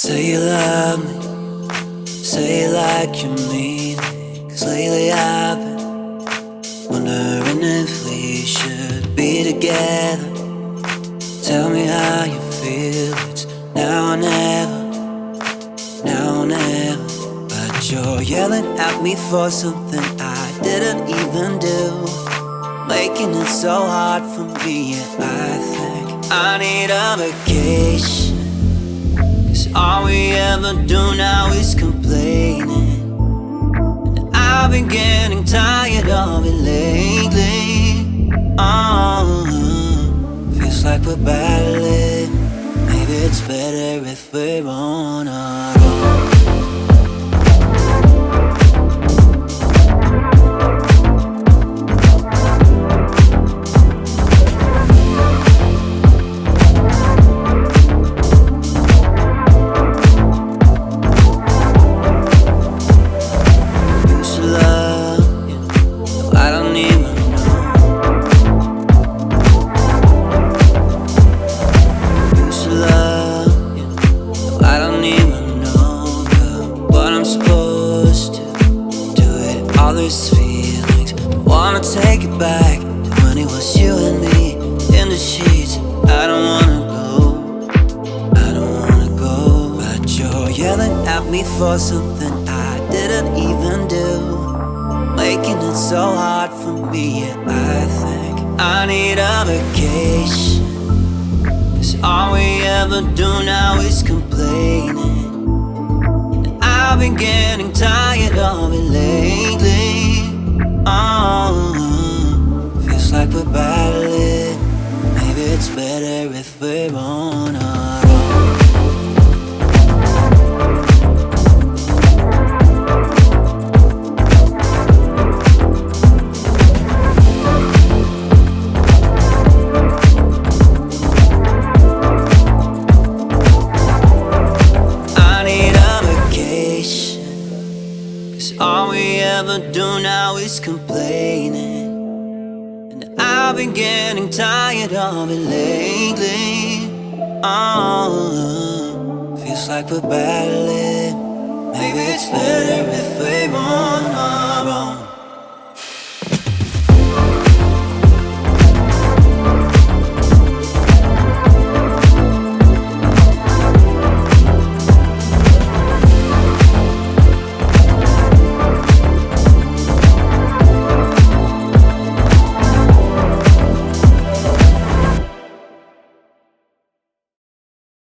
Say you love me, say it like you mean it. 'Cause lately I've been wondering if we should be together. Tell me how you feel, it's now or never, now or never. But you're yelling at me for something I didn't even do, making it so hard for me, yeah, I think I need a vacation. 'Cause all we ever do now is complaining, and I've been getting tired of it lately. Oh, feels like we're battling. Maybe it's better if we're on our own. All these feelings, wanna take it back to when it was you and me in the sheets. I don't wanna go, I don't wanna go. But you're yelling at me for something I didn't even do, making it so hard for me, yeah, I think I need a vacation. 'Cause all we ever do now is complaining, and I've been getting tired of it lately. Oh, feels like we're battling. Maybe it's better if we're on our own. I need a vacation. 'Cause all we ever do now is complaining, and I've been getting tired of it lately. Oh, feels like we're battling. Maybe it's better if we're on our own.